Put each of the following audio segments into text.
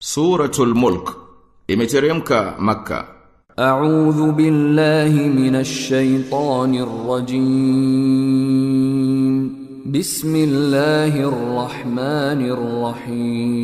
Suratul Mulk imeteremka Makka. A'udhu billahi minash shaitanir rajim. Bismillahir rahmanir rahim.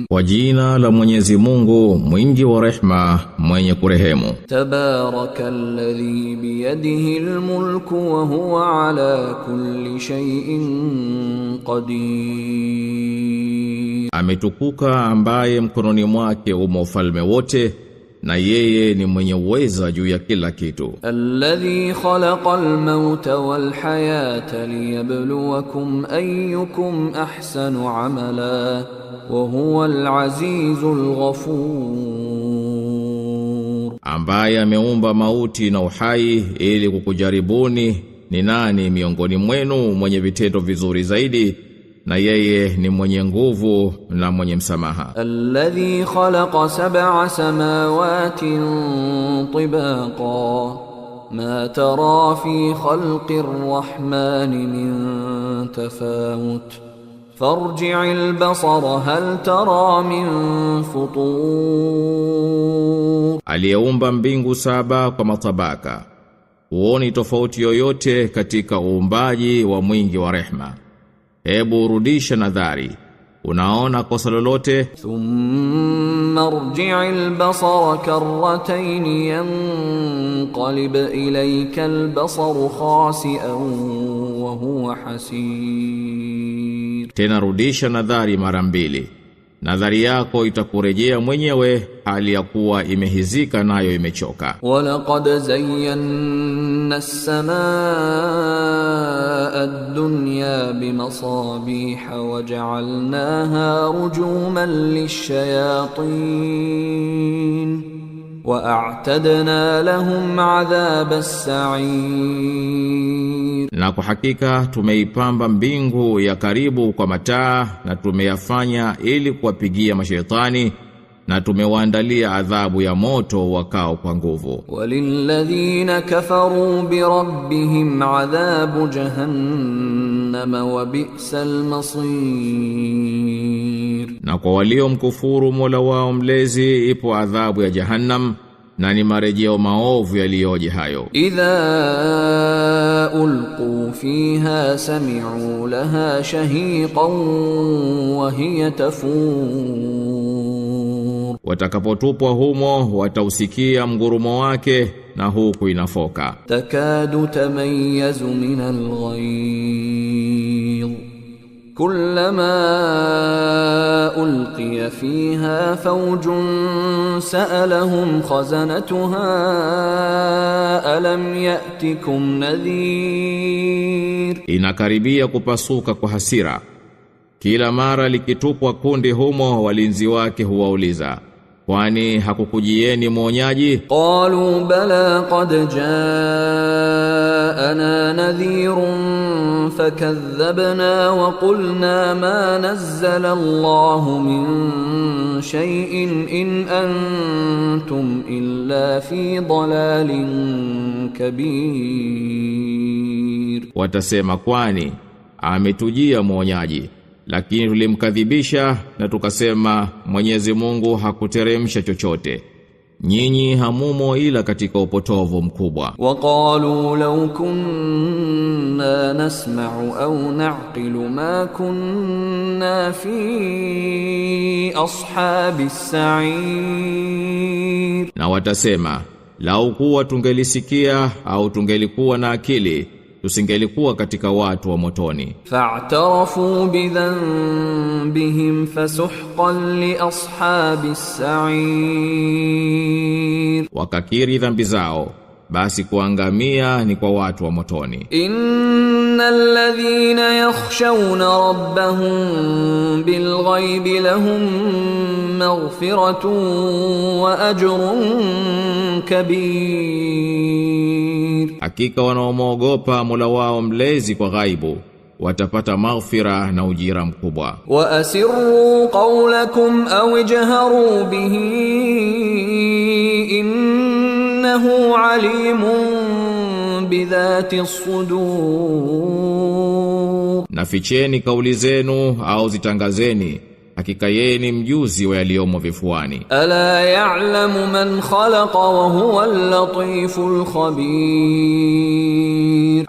Kwa jina la Mwenyezi Mungu mwingi wa rehma mwenye kurehemu. Tabarakalladhi biyadihil mulku wa huwa ala kulli shay'in qadir. Ametukuka ambaye mkononi mwake umo ufalme wote na yeye ni mwenye uweza juu ya kila kitu. Alladhi khalaqal mauta wal hayata liyabluwakum ayyukum ahsanu amala wa huwal azizul ghafur. Ambaye ameumba mauti na uhai ili kukujaribuni ni nani miongoni mwenu mwenye vitendo vizuri zaidi, na yeye ni mwenye nguvu na mwenye msamaha. Alladhi khalaqa sab'a samawati tibaqa ma tara fi khalqi arrahmani min tafawut farji'il basara hal tara min futur. Aliyeumba mbingu saba kwa matabaka, huoni tofauti yoyote katika uumbaji wa mwingi wa rehma. Hebu rudisha nadhari, unaona kosa lolote? Thumma rji'il basara karratayn yanqalib ilayka al-basaru khasi'an wa huwa hasir. Tena rudisha nadhari mara mbili, nadhari yako itakurejea mwenyewe hali ya kuwa imehizika nayo imechoka. Walaqad zayyana as-samaa'a ad-dunya bimasabiha waja'alnaha rujuman lish-shayatin wa'atadna lahum 'adhab as-sa'ir. Na kwa hakika tumeipamba mbingu ya karibu kwa mataa na tumeyafanya ili kuwapigia mashaitani na tumewaandalia adhabu ya moto wakao kwa nguvu. Walilladhina kafaru birabbihim adhabu jahannam wa bi'sal masir. Na kwa walio mkufuru Mola wao mlezi ipo adhabu ya Jahannam na ni marejeo maovu yaliyoje hayo. Idha ulqu fiha sami'u laha shahiqan wa hiya tafur. Watakapotupwa humo watausikia mgurumo wake na huku inafoka. Takadu tamayyazu min al-ghayz kullama ulqiya fiha fawjun sa'alahum khazanatuha alam ya'tikum nadhir. Inakaribia kupasuka kwa hasira, kila mara likitupwa kundi humo walinzi wake huwauliza, kwani hakukujieni mwonyaji? Qalu bala qad ja'ana nadhirun fakadhabna wa qulna ma nazzala Allahu min shay'in in antum illa fi dalalin kabir. Watasema, kwani ametujia mwonyaji, lakini tulimkadhibisha na tukasema Mwenyezi Mungu hakuteremsha chochote. Nyinyi hamumo ila katika upotovu mkubwa. Waqalu law kunna nasma'u aw na'qilu ma kunna fi ashabis sa'ir. Na watasema, lau kuwa tungelisikia au tungelikuwa na akili tusingelikuwa katika watu wa motoni. Fa'tarafu bidhanbihim fasuhqan li ashabis sa'ir. Wakakiri dhambi zao, basi kuangamia ni kwa watu wa motoni. Innal ladhina yakhshawna rabbahum bil ghaibi lahum maghfiratun wa ajrun kabir. Hakika wanaomwogopa Mola wao mlezi kwa ghaibu watapata maghfira na ujira mkubwa. Wa asirru qawlakum aw ijharu bihi innahu alimun bidhati as-sudur. Na ficheni kauli zenu au zitangazeni, hakika yeye ni mjuzi wa yaliyomo vifuani. Ala ya'lamu man khalaqa wa huwa al-latiful khabir.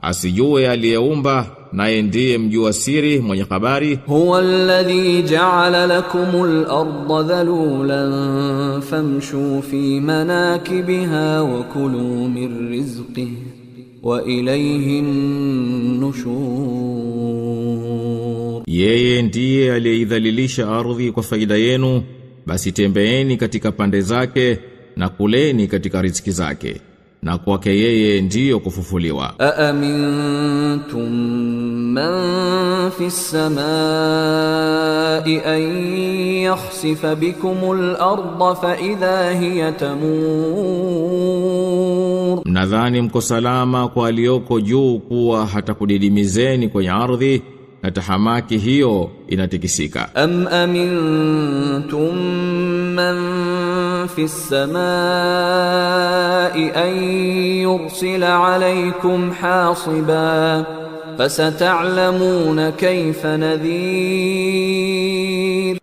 Asijue aliyeumba, naye ndiye mjua siri mwenye habari. Huwa alladhi ja'ala lakumul arda dhalulan famshu fi manakibiha wa kulu min rizqihi wa ilayhi nushur. Yeye ndiye aliyeidhalilisha ardhi kwa faida yenu, basi tembeeni katika pande zake na kuleni katika riziki zake, na kwake yeye ndiyo kufufuliwa. Aamintum man fis samai an yakhsifa bikumul arda fa idha hiya tamur. Mnadhani mko salama kwa aliyoko juu kuwa hatakudidimizeni kwenye ardhi na tahamaki hiyo inatikisika? Am amintum man fis samai an yursila alaykum hasiba fasata'lamuna kayfa nadhir.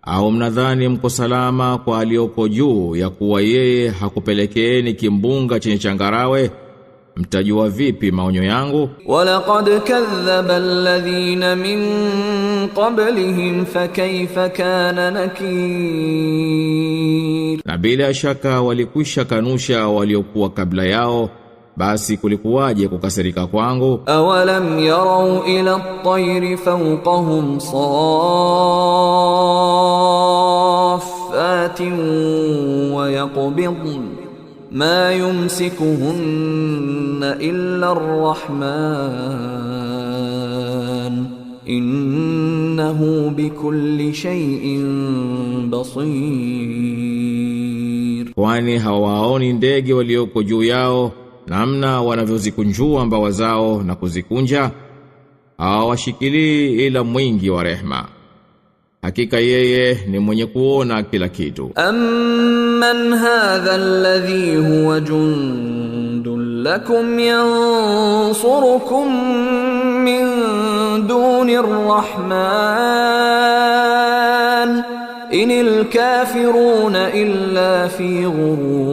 Au mnadhani mko salama kwa aliyoko juu ya kuwa yeye hakupelekeeni kimbunga chenye changarawe? Mtajua vipi maonyo yangu? Walaqad kadhaba alladhina min qablihim fakayfa kana nakir. Na bila shaka walikwisha kanusha waliokuwa kabla yao, basi kulikuwaje kukasirika kwangu? Awalam yarau ila at-tayri fawqahum saffatin wa yaqbidun ma yumsikuhunna illa ar-rahman innahu bikulli shay'in basir. Kwani hawaoni ndege walioko juu yao namna wanavyozikunjua mbawa zao na kuzikunja? Hawashikilii ila mwingi wa rehema, hakika yeye ni mwenye kuona kila kitu. Amman hadha alladhi huwa jundun lakum yansurukum min duni ar-rahman inil kafiruna illa fi ghurur.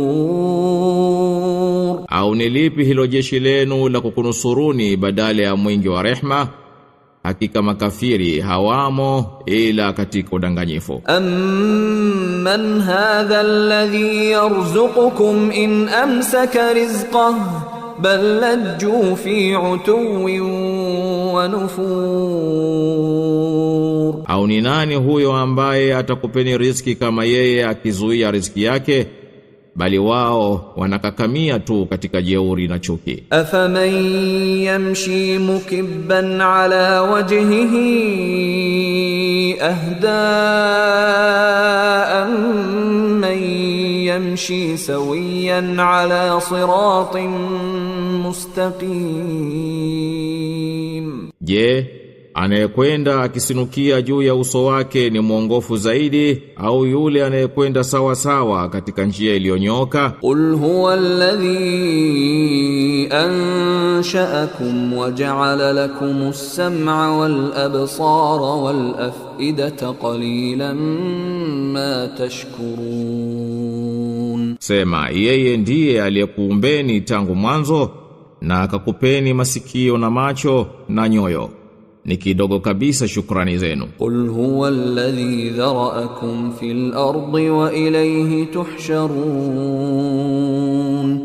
Au ni lipi hilo jeshi lenu la kukunusuruni badala ya mwingi wa rehema? Hakika makafiri hawamo ila katika udanganyifu. Amman hadha alladhi yarzuqukum in amsaka rizqahu bal lajju fi utuwin wa nufur. Au ni nani huyo ambaye atakupeni riziki kama yeye akizuia riziki yake? Bali wao wanakakamia tu katika jeuri na chuki. Afaman yamshi mukibban ala wajhihi ahda amman yamshi sawiyan ala siratin mustaqim. Je, anayekwenda akisinukia juu ya uso wake ni mwongofu zaidi au yule anayekwenda sawa sawa katika njia iliyonyoka? Qul huwa alladhi ansha'akum wa ja'ala lakumus sam'a wal absara wal af'idata qalilan ma tashkurun. Sema, yeye ndiye aliyekuumbeni tangu mwanzo na akakupeni masikio na macho na nyoyo, ni kidogo kabisa shukrani zenu. Qul huwa alladhi dhara'akum fil ardi wa ilayhi tuhsharun.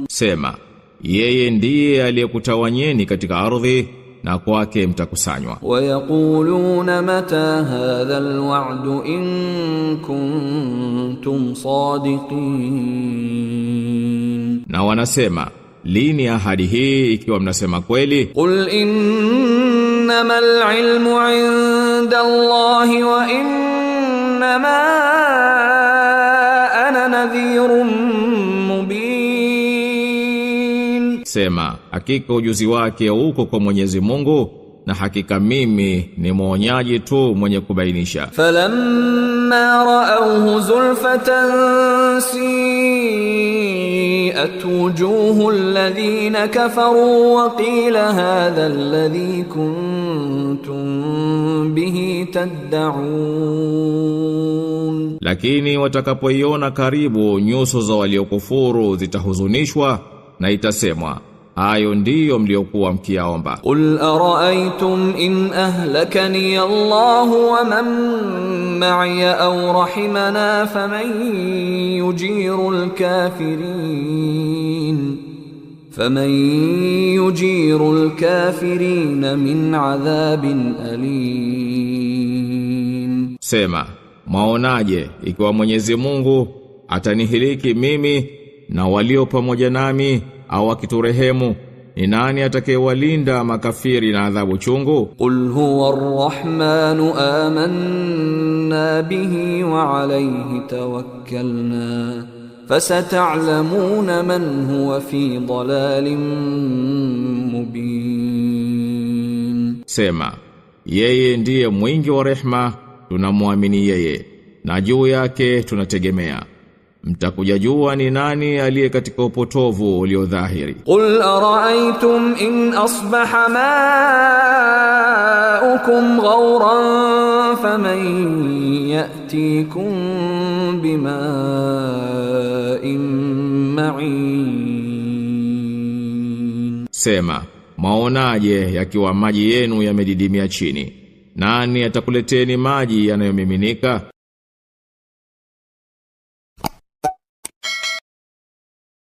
Sema, yeye ndiye aliyekutawanyeni katika ardhi na kwake mtakusanywa. Wa yaquluna mata hadha alwa'du in kuntum sadiqin. Na wanasema, lini ahadi hii ikiwa mnasema kweli? Qul innama al-ilmu 'inda Allahi wa innama ana nadhirun mubin. Sema, hakika ujuzi wake uko kwa Mwenyezi Mungu na hakika mimi ni mwonyaji tu mwenye kubainisha. Falamma ra'awhu zulfatan si'at wujuhul ladhina kafaru wa qila hadha alladhi kuntum bihi tad'un. Lakini watakapoiona karibu, nyuso za waliokufuru zitahuzunishwa na itasemwa, hayo ndiyo mliokuwa mkiyaomba. Qul ara'aytum in ahlakani Allahu wa man ma'iya aw rahimana faman yujiru al-kafirin min 'adhabin alim. Sema, maonaje ikiwa Mwenyezi Mungu atanihiliki mimi na walio pamoja nami, au akiturehemu, ni nani atakayewalinda makafiri na adhabu chungu? Qul huwa ar-rahmanu amanna bihi wa alayhi tawakkalna fasata'lamuna man huwa fi dhalalin mubin. Sema, yeye ndiye mwingi wa rehma, tunamwamini yeye na juu yake tunategemea. Mtakuja jua ni nani aliye katika upotovu ulio dhahiri. Qul ara'aytum in asbaha ma'ukum ghawran faman ya'tikum bima'in ma'in. Sema, maonaje yakiwa maji yenu yamedidimia chini, nani atakuleteni maji yanayomiminika?